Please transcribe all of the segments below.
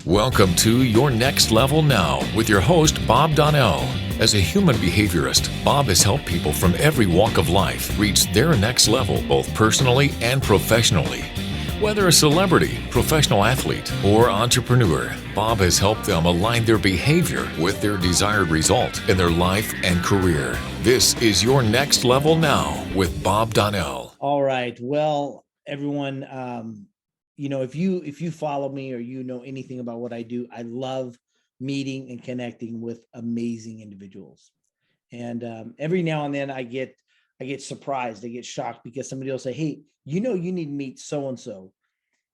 Welcome to Your Next Level Now with your host, Bob Donnell. As a human behaviorist, Bob has helped people from every walk of life reach their next level, both personally and professionally. Whether a celebrity, professional athlete, or entrepreneur, Bob has helped them align their behavior with their desired result in their life and career. This is Your Next Level Now with Bob Donnell. All right. Well, everyone, if you follow me or you know anything about what I do, I love meeting and connecting with amazing individuals. And every now and then I get surprised, I get shocked because somebody will say, "Hey, you need to meet so and so,"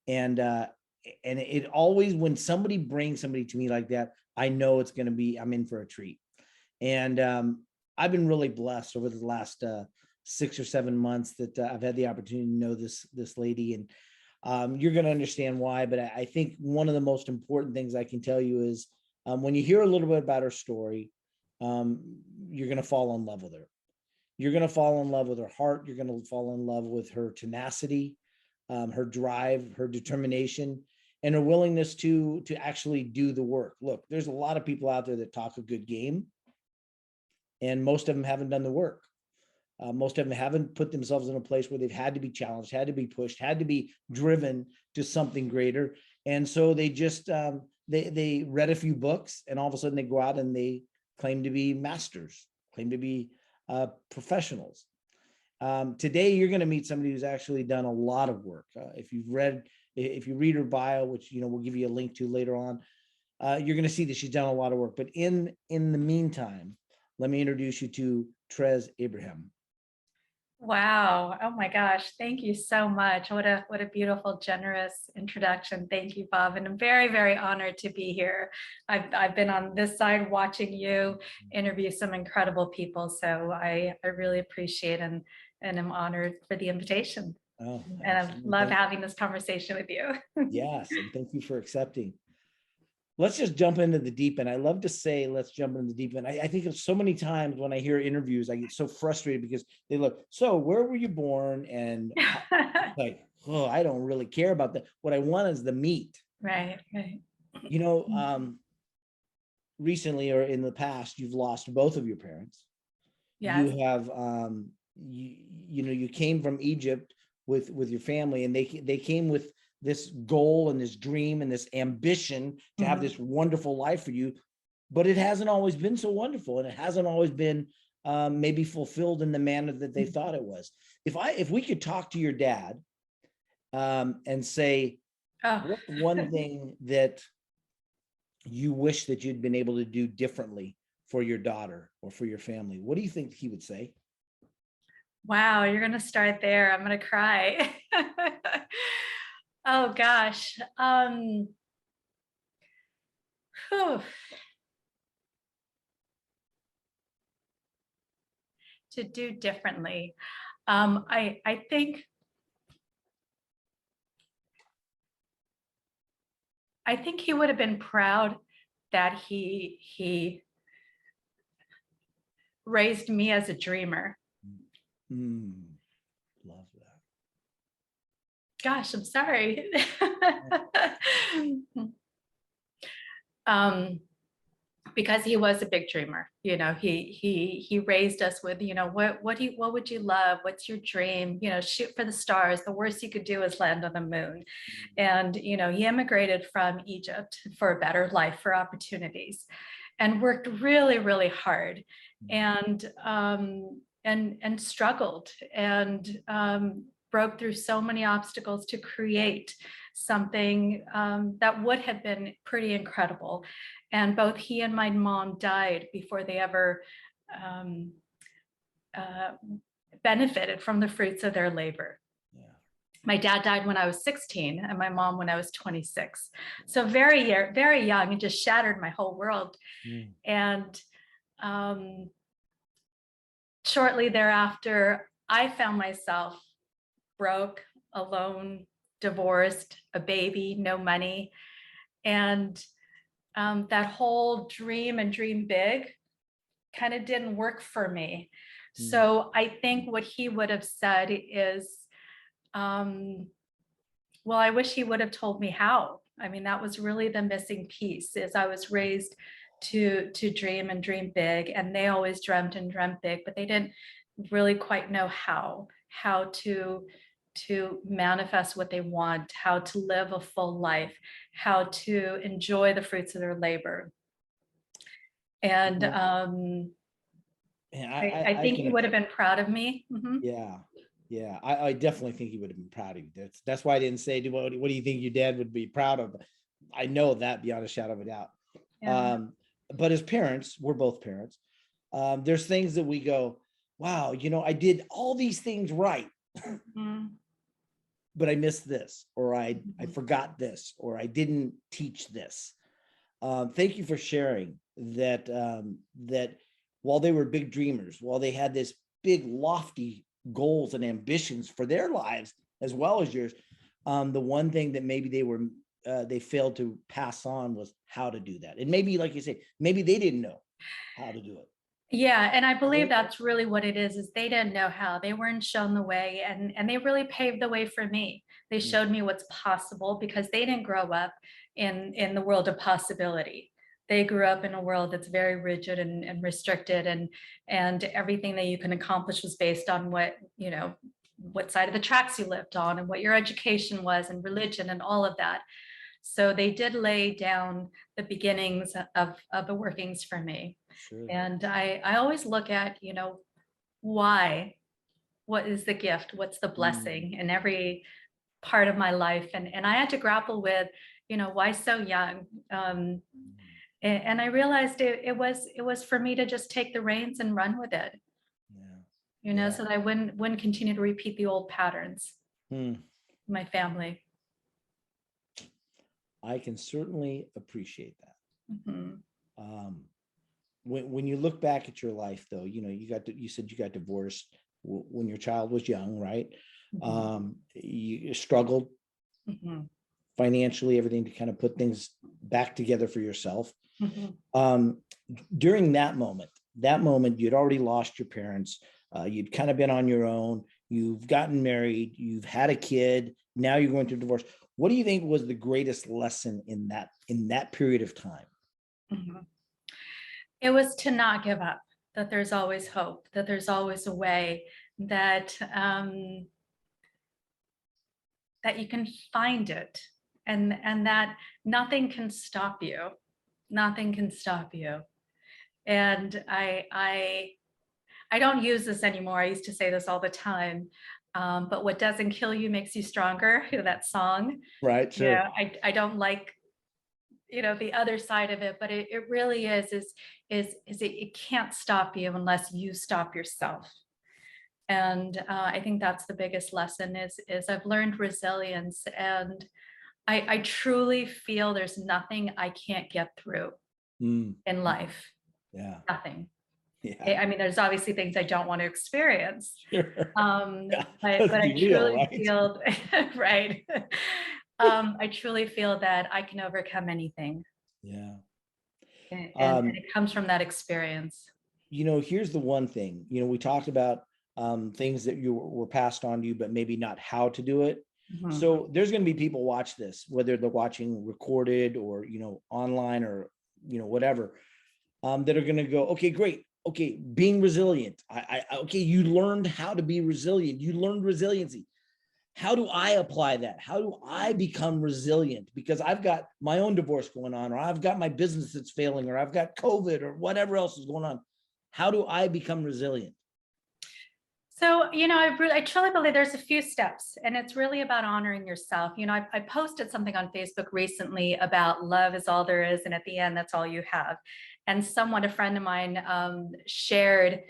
and it always, when somebody brings somebody to me like that, I know I'm in for a treat. And I've been really blessed over the last 6 or 7 months that I've had the opportunity to know this lady, and you're going to understand why. But I think one of the most important things I can tell you is when you hear a little bit about her story, you're going to fall in love with her. You're going to fall in love with her heart. You're going to fall in love with her tenacity, her drive, her determination, and her willingness to actually do the work. Look, there's a lot of people out there that talk a good game, and most of them haven't done the work. Most of them haven't put themselves in a place where they've had to be challenged, had to be pushed, had to be driven to something greater. And so they just, they read a few books, and all of a sudden they go out and they claim to be masters, claim to be professionals. Today, you're going to meet somebody who's actually done a lot of work. If you read her bio, which, we'll give you a link to later on, you're going to see that she's done a lot of work. But in the meantime, let me introduce you to Trez Ibrahim. Wow. Oh my gosh. Thank you so much. What a beautiful, generous introduction. Thank you, Bob. And I'm very, very honored to be here. I've been on this side watching you interview some incredible people. So I really appreciate and I'm honored for the invitation. Oh, and I love having this conversation with you. Yes. And thank you for accepting. Let's just jump into the deep end. I love to say, let's jump into the deep end. I think of so many times when I hear interviews, I get so frustrated because they look, so where were you born? And like, oh, I don't really care about that. What I want is the meat. Right. Recently or in the past, you've lost both of your parents. Yes. You have, you came from Egypt with your family, and they came with this goal and this dream and this ambition to have this wonderful life for you, but it hasn't always been so wonderful, and it hasn't always been maybe fulfilled in the manner that they thought it was. If we could talk to your dad and say, what's one thing that you wish that you'd been able to do differently for your daughter or for your family, what do you think he would say? Wow, you're going to start there. I'm going to cry. Oh gosh. To do differently. I think he would have been proud that he raised me as a dreamer. Love that. Gosh, I'm sorry. Because he was a big dreamer. He raised us with, what would you love? What's your dream? Shoot for the stars. The worst you could do is land on the moon. And, he immigrated from Egypt for a better life, for opportunities, and worked really, really hard and struggled and broke through so many obstacles to create something that would have been pretty incredible. And both he and my mom died before they ever benefited from the fruits of their labor. Yeah. My dad died when I was 16 and my mom when I was 26. So very, very young, and just shattered my whole world. And shortly thereafter, I found myself broke, alone, divorced, a baby, no money. And that whole dream and dream big kind of didn't work for me. So I think what he would have said is, well, I wish he would have told me how. I mean, that was really the missing piece. Is I was raised to dream and dream big, and they always dreamt and dreamt big, but they didn't really quite know how to manifest what they want, how to live a full life, how to enjoy the fruits of their labor. And And I think he would have been proud of me. Mhm. Yeah, I definitely think he would have been proud of you. That's why I didn't say, what do you think your dad would be proud of? I know that beyond a shadow of a doubt. Yeah. But as parents, we're both parents. There's things that we go, wow, I did all these things right, Mhm. but I missed this, or I Mhm. forgot this, or I didn't teach this. Thank you for sharing that. That while they were big dreamers, while they had this big lofty goals and ambitions for their lives as well as yours, the one thing that maybe they failed to pass on was how to do that. And maybe, like you say, maybe they didn't know how to do it. Yeah, and I believe that's really what it is they didn't know how. They weren't shown the way, and they really paved the way for me. They showed me what's possible because they didn't grow up in the world of possibility. They grew up in a world that's very rigid and restricted, and everything that you can accomplish was based on what side of the tracks you lived on and what your education was and religion and all of that. So they did lay down the beginnings of the workings for me. Sure. And I always look at, why, what is the gift? What's the blessing in every part of my life? And I had to grapple with, why so young? And I realized it was for me to just take the reins and run with it, Yeah. so that I wouldn't continue to repeat the old patterns in my family. I can certainly appreciate that. Mhm. When you look back at your life, though, you said you got divorced when your child was young, right? Mhm. You struggled Mhm. financially, everything to kind of put things back together for yourself. Mhm. During that moment, you'd already lost your parents. You'd kind of been on your own. You've gotten married. You've had a kid. Now you're going through divorce. What do you think was the greatest lesson in that period of time? Mhm. It was to not give up, that there's always hope, that there's always a way, that that you can find it, and that nothing can stop you. Nothing can stop you. And I don't use this anymore. I used to say this all the time. But what doesn't kill you makes you stronger. That song. Right. Sure. I don't like the other side of it, but it really is it can't stop you unless you stop yourself. And I think that's the biggest lesson is I've learned resilience, and I truly feel there's nothing I can't get through in life. Yeah. Nothing. Yeah. I mean, there's obviously things I don't want to experience. Sure. Yeah. But I truly right? feel right. I truly feel that I can overcome anything. Yeah. And it comes from that experience. Here's the one thing, we talked about things that you were passed on to you, but maybe not how to do it. Mhm. So there's going to be people watch this, whether they're watching recorded or, online or, whatever, that are going to go, okay, great. Okay. Being resilient. Okay. You learned how to be resilient. You learned resiliency. How do I apply that? How do I become resilient? Because I've got my own divorce going on, or I've got my business that's failing, or I've got COVID or whatever else is going on. How do I become resilient? So, I truly believe there's a few steps, and it's really about honoring yourself. I posted something on Facebook recently about love is all there is, and at the end, that's all you have. And a friend of mine, shared,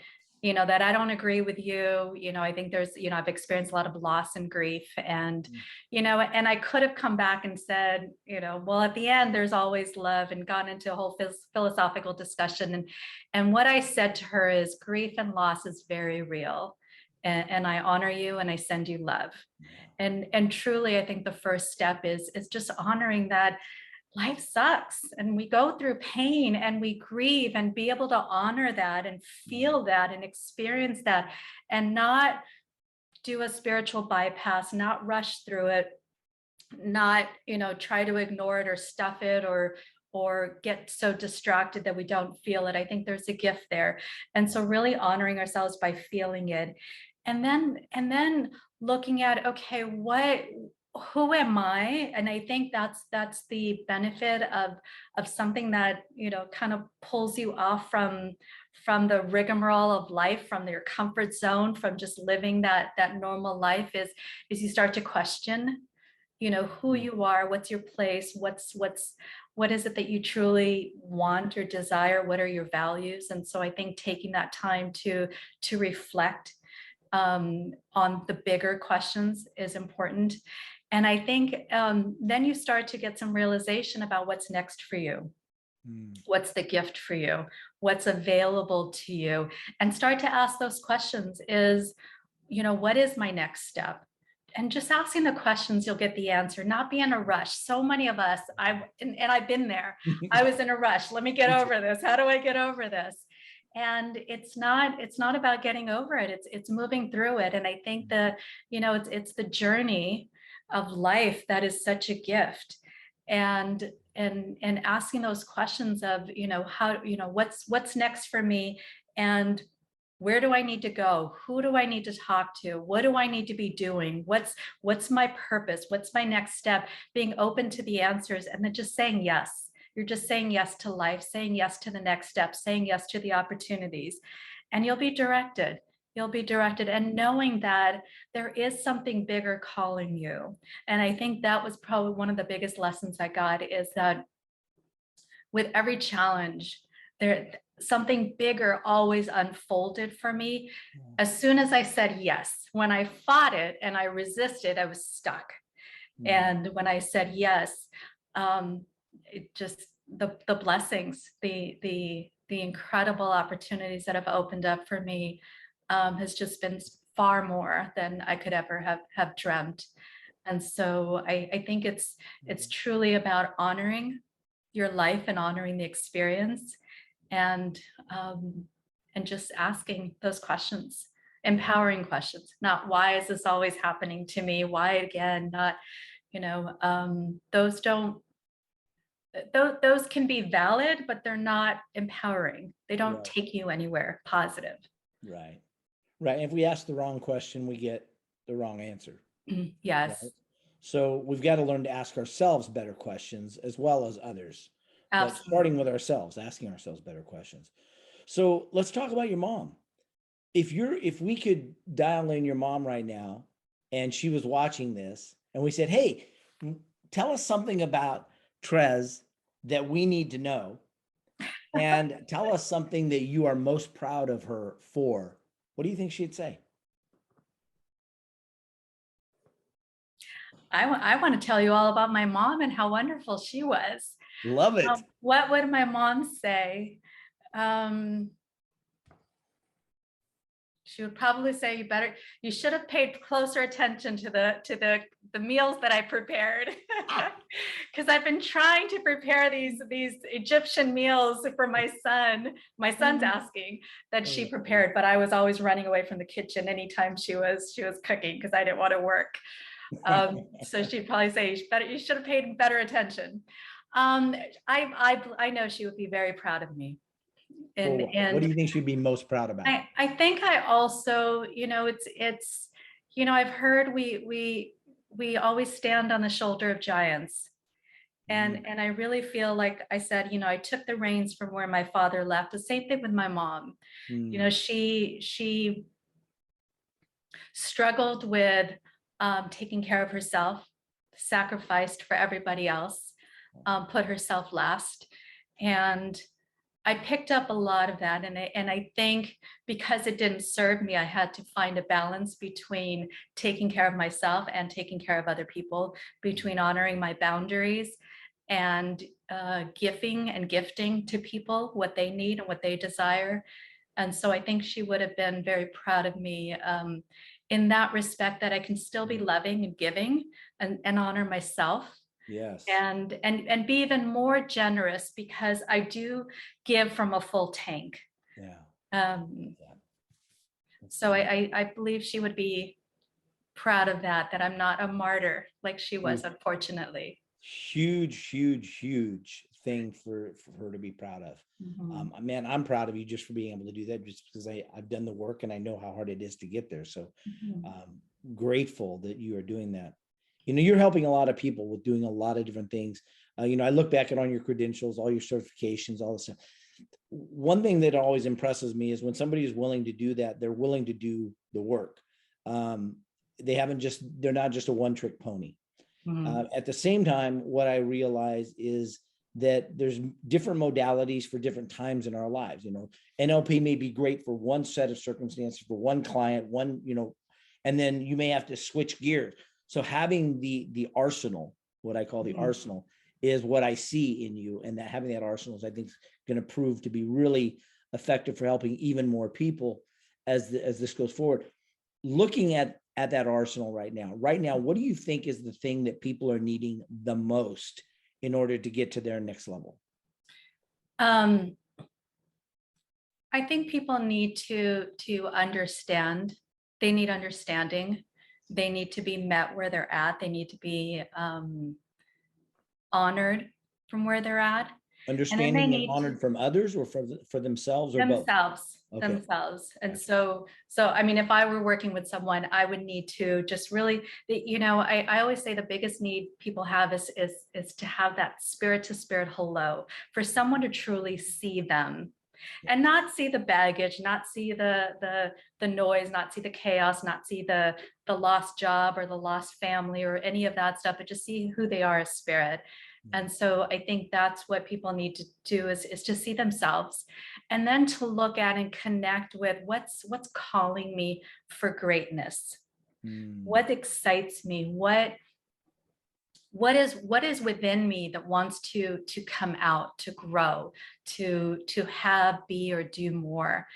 that I don't agree with you. I think I've experienced a lot of loss and grief, and, and I could have come back and said, well, at the end, there's always love, and gone into a whole philosophical discussion. And what I said to her is grief and loss is very real. And I honor you and I send you love. And truly, I think the first step is just honoring that life sucks and we go through pain and we grieve, and be able to honor that and feel that and experience that, and not do a spiritual bypass, not rush through it, not, try to ignore it or stuff it or get so distracted that we don't feel it. I think there's a gift there. And so really honoring ourselves by feeling it. And then looking at, okay, who am I? And I think that's the benefit of something that, kind of pulls you off from the rigmarole of life, from your comfort zone, from just living that normal life, is you start to question, who you are, what's your place, what is it that you truly want or desire, what are your values. And so I think taking that time to reflect on the bigger questions is important. And I think then you start to get some realization about what's next for you. What's the gift for you? What's available to you? And start to ask those questions is, what is my next step? And just asking the questions, you'll get the answer, not be in a rush. So many of us, and I've been there. I was in a rush. Let me get over this. How do I get over this? And it's not about getting over it. It's moving through it. And I think it's the journey of life that is such a gift. And asking those questions of, how, what's next for me, and where do I need to go? Who do I need to talk to? What do I need to be doing? What's my purpose? What's my next step? Being open to the answers, and then just saying yes. You're just saying yes to life, saying yes to the next step, saying yes to the opportunities, and you'll be directed. You'll be directed, and knowing that there is something bigger calling you. And I think that was probably one of the biggest lessons I got, is that with every challenge, something bigger always unfolded for me. As soon as I said yes, when I fought it and I resisted, I was stuck. And when I said yes, it just the blessings, the incredible opportunities that have opened up for me has just been far more than I could ever have dreamt. And so I think it's truly about honoring your life and honoring the experience, and just asking those questions, empowering questions, not why is this always happening to me? Why again? Not, those can be valid, but they're not empowering. They don't take you anywhere positive. Right. And if we ask the wrong question, we get the wrong answer. Yes. Right? So we've got to learn to ask ourselves better questions as well as others. Absolutely. But starting with ourselves, asking ourselves better questions. So let's talk about your mom. If we could dial in your mom right now, and she was watching this, and we said, hey, tell us something about Trez that we need to know, and tell us something that you are most proud of her for, what do you think she'd say? I want to tell you all about my mom and how wonderful she was. Love it. What would my mom say? She would probably say, you should have paid closer attention to the meals that I prepared, because I've been trying to prepare these Egyptian meals for my son. My son's asking that she prepared, but I was always running away from the kitchen anytime she was cooking, because I didn't want to work. So she'd probably say, you should have paid better attention. I know she would be very proud of me. And what do you think she'd be most proud about? I think I also, it's I've heard we always stand on the shoulder of giants. And I really feel like I said, I took the reins from where my father left. The same thing with my mom. She struggled with taking care of herself, sacrificed for everybody else, put herself last. And I picked up a lot of that. And I think because it didn't serve me, I had to find a balance between taking care of myself and taking care of other people, between honoring my boundaries and gifting to people what they need and what they desire. And so I think she would have been very proud of me in that respect, that I can still be loving and giving and honor myself. Yes. And be even more generous, because I do give from a full tank. Yeah. So I believe she would be proud of that I'm not a martyr, like she was, unfortunately. Huge thing for her to be proud of. Man, I'm proud of you just for being able to do that, just because I've done the work and I know how hard it is to get there. So grateful that you are doing that. You're helping a lot of people with doing a lot of different things. I look back at all your credentials, all your certifications, all this stuff. One thing that always impresses me is when somebody is willing to do that, they're willing to do the work. They're not just a one-trick pony. At the same time, what I realize is that there's different modalities for different times in our lives. NLP may be great for one set of circumstances, for one client, and then you may have to switch gears. So having the arsenal, what I call the arsenal, is what I see in you, and that having that arsenal is, I think, going to prove to be really effective for helping even more people as this goes forward. Looking at that arsenal right now, what do you think is the thing that people are needing the most in order to get to their next level? I think people need to understand. They need understanding. They need to be met where they're at. They need to be honored from where they're at. Understanding and honored from others, or for themselves, or themselves, both? Okay. Themselves. And so I mean, if I were working with someone, I would need to just really, I always say the biggest need people have is to have that spirit to spirit hello, for someone to truly see them and not see the baggage, not see the noise, not see the chaos, not see the lost job or the lost family or any of that stuff, but just see who they are as spirit. And so I think that's what people need to do is to see themselves, and then to look at and connect with what's calling me for greatness. What excites me? What is within me that wants to come out, to grow, to have, be, or do more.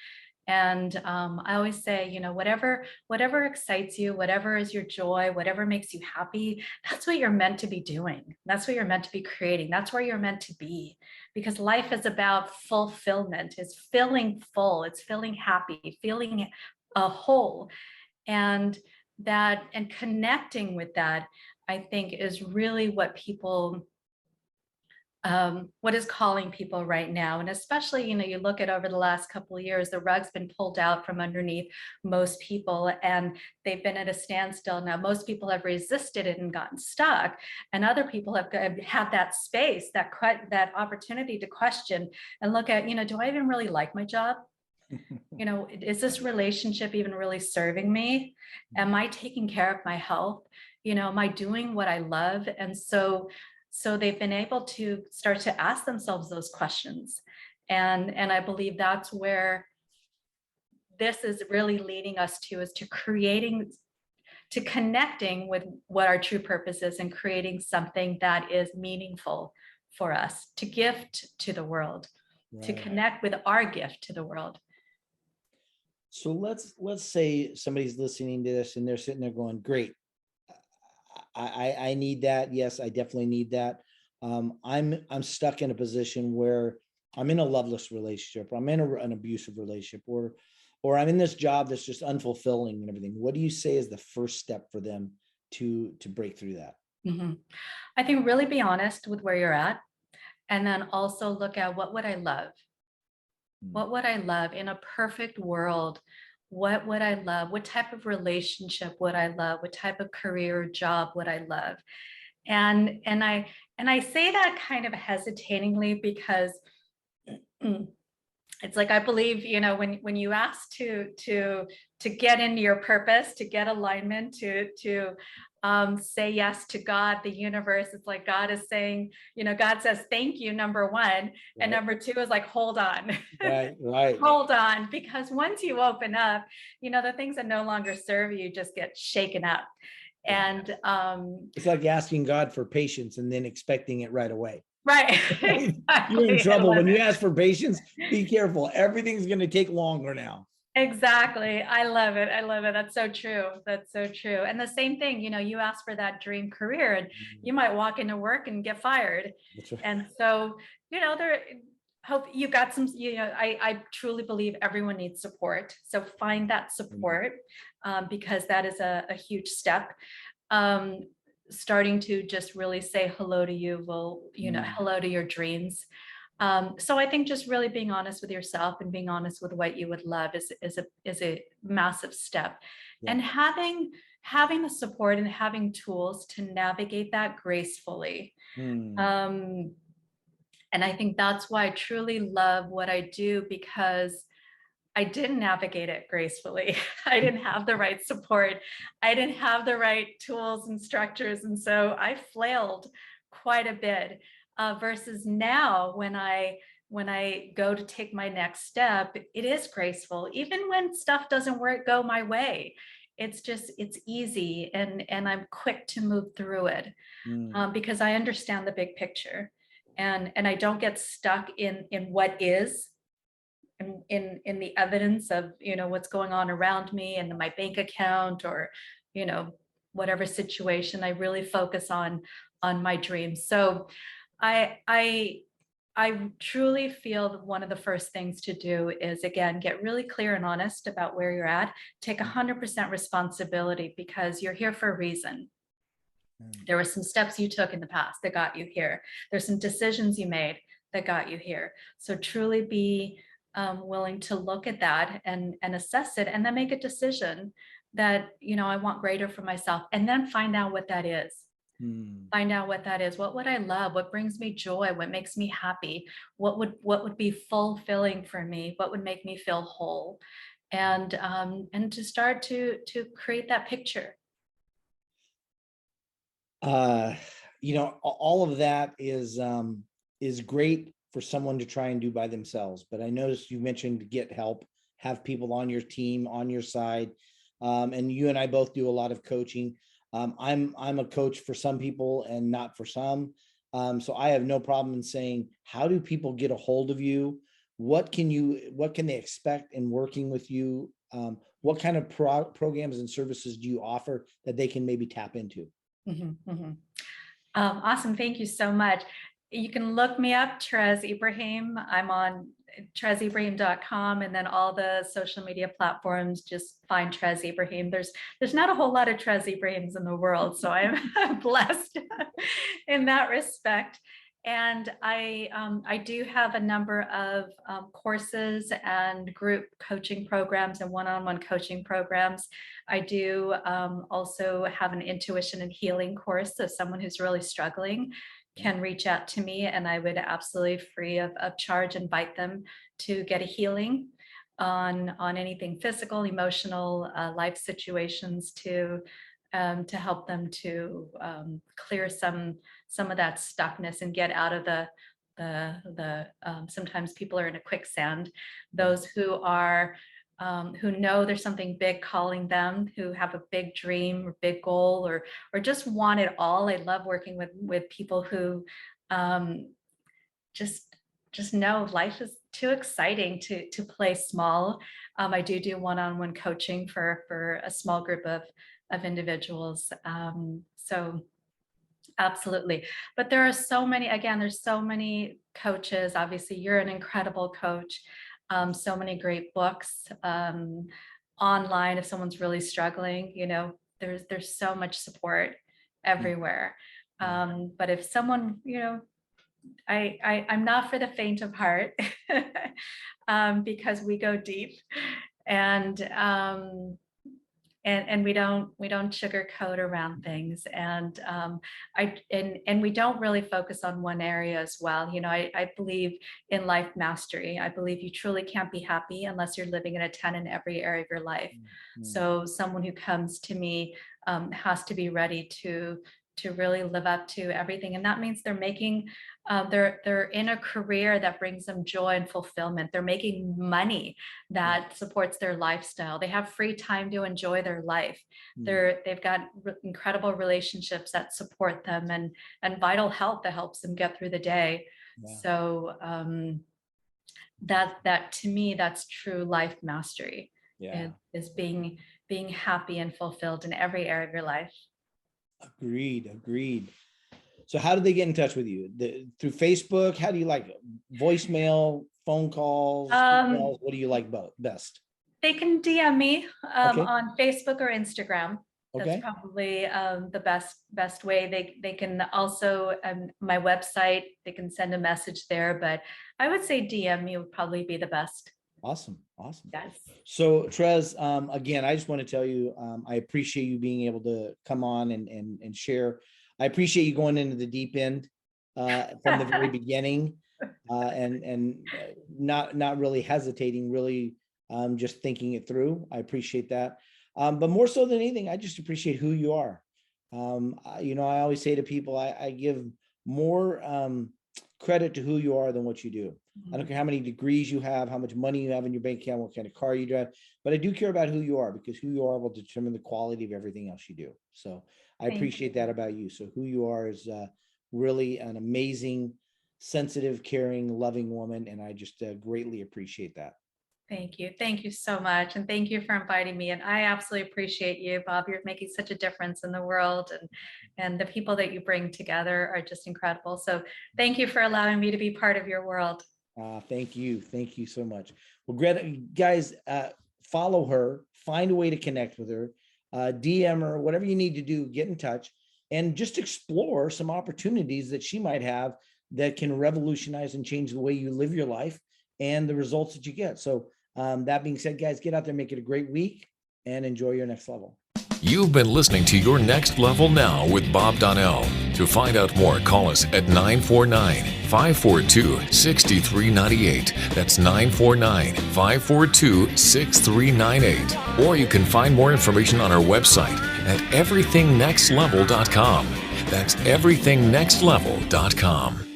And I always say, whatever excites you, whatever is your joy, whatever makes you happy, that's what you're meant to be doing. That's what you're meant to be creating. That's where you're meant to be, because life is about fulfillment. It's feeling full. It's feeling happy, feeling a whole, and connecting with that, I think, is really what is calling people right now. And especially, you look at over the last couple of years, the rug's been pulled out from underneath most people, and they've been at a standstill. Now, most people have resisted it and gotten stuck, and other people have had that space, that opportunity to question and look at, do I even really like my job? Is this relationship even really serving me? Am I taking care of my health? Am I doing what I love? And so they've been able to start to ask themselves those questions. And I believe that's where this is really leading us to, is to connecting with what our true purpose is, and creating something that is meaningful for us to gift to the world, to connect with our gift to the world. So let's say somebody's listening to this and they're sitting there going, great, I need that. Yes, I definitely need that. I'm stuck in a position where I'm in a loveless relationship, or I'm in an abusive relationship, or I'm in this job that's just unfulfilling and everything. What do you say is the first step for them to break through that? I think really be honest with where you're at, and then also look at, what would I love? What would I love in a perfect world? What would I love? What type of relationship would I love? What type of career or job would I love? And I say that kind of hesitatingly, because it's like, I believe, when you ask to get into your purpose, to get alignment, to say yes to God, the universe, it's like God is saying, God says, thank you, number one. And number two is like, hold on. Right. Hold on, because once you open up, the things that no longer serve you just get shaken up. And it's like asking God for patience and then expecting it right away. Right. You're in trouble when you ask for patience. Be careful. Everything's going to take longer now. Exactly. I love it. That's so true. And the same thing, you ask for that dream career, and you might walk into work and get fired. That's right. And so, hope you got some, I truly believe everyone needs support. So find that support, because that is a huge step. starting to just really say hello to you, hello to your dreams. So I think just really being honest with yourself and being honest with what you would love is a massive step. Yeah. And having the support and having tools to navigate that gracefully. And I think that's why I truly love what I do, because I didn't navigate it gracefully. I didn't have the right support. I didn't have the right tools and structures. And so I flailed quite a bit versus now when I go to take my next step, it is graceful. Even when stuff doesn't go my way, it's easy and I'm quick to move through it because I understand the big picture and I don't get stuck in what is. In the evidence of what's going on around me and my bank account or whatever situation. I really focus on my dreams. So I truly feel that one of the first things to do is, again, get really clear and honest about where you're at. Take 100% responsibility because you're here for a reason. There were some steps you took in the past that got you here. There's some decisions you made that got you here. So truly be willing to look at that and assess it and then make a decision that, I want greater for myself, and then find out what that is. Find out what that is. What would I love? What brings me joy? What makes me happy? What would be fulfilling for me? What would make me feel whole? And to start to create that picture. All of that is great for someone to try and do by themselves. But I noticed you mentioned to get help, have people on your team, on your side. And you and I both do a lot of coaching. I'm a coach for some people and not for some. So I have no problem in saying, how do people get a hold of you? What can they expect in working with you? What kind of programs and services do you offer that they can maybe tap into? Awesome. Thank you so much. You can look me up, Trez Ibrahim. I'm on trezibrahim.com, and then all the social media platforms, just find Trez Ibrahim. There's not a whole lot of Trez Ibrahims in the world, so I'm blessed in that respect. And I do have a number of courses and group coaching programs and one-on-one coaching programs. I do also have an intuition and healing course. So someone who's really struggling can reach out to me, and I would absolutely free of charge invite them to get a healing on anything physical, emotional, life situations to help them to clear some of that stuckness and get out of the sometimes people are in a quicksand. Those who are who know there's something big calling them, who have a big dream or big goal or just want it all. I love working with people who just know life is too exciting to play small. I do one-on-one coaching for a small group of individuals. So absolutely. But there are so many, again, there's so many coaches. Obviously, you're an incredible coach. So many great books online if someone's really struggling. There's so much support everywhere. But if someone, I'm not for the faint of heart because we go deep and we don't sugarcoat around things, and we don't really focus on one area as well. I believe in life mastery. I believe you truly can't be happy unless you're living in a 10 in every area of your life. So someone who comes to me has to be ready to really live up to everything, and that means they're making they're in a career that brings them joy and fulfillment. They're making money that supports their lifestyle. They have free time to enjoy their life. They've got incredible relationships that support them and vital health that helps them get through the day. So that to me, that's true life mastery. Is being happy and fulfilled in every area of your life. Agreed. So how do they get in touch with you? Through Facebook? How do you like it? Voicemail, phone calls, emails? What do you like best? They can DM me on Facebook or Instagram. Okay. probably the best way. They can also, my website, they can send a message there, but I would say DM me would probably be the best. Awesome. Awesome. Yes. So Trez, again, I just want to tell you, I appreciate you being able to come on and share. I appreciate you going into the deep end from the very beginning and not really hesitating, really just thinking it through. I appreciate that. But more so than anything, I just appreciate who you are. You know, I always say to people, I give more credit to who you are than what you do. I don't care how many degrees you have, how much money you have in your bank account, what kind of car you drive, but I do care about who you are, because who you are will determine the quality of everything else you do. So I appreciate that about you. So who you are is really an amazing, sensitive, caring, loving woman. And I just greatly appreciate that. Thank you. Thank you so much. And thank you for inviting me. And I absolutely appreciate you, Bob. You're making such a difference in the world, and the people that you bring together are just incredible. So thank you for allowing me to be part of your world. Thank you. Thank you so much. Well, Greta, guys, follow her, find a way to connect with her, DM her, whatever you need to do, get in touch and just explore some opportunities that she might have that can revolutionize and change the way you live your life and the results that you get. So that being said, guys, get out there, make it a great week and enjoy your next level. You've been listening to Your Next Level Now with Bob Donnell. To find out more, call us at 949-542-6398. That's 949-542-6398. Or you can find more information on our website at everythingnextlevel.com. That's everythingnextlevel.com.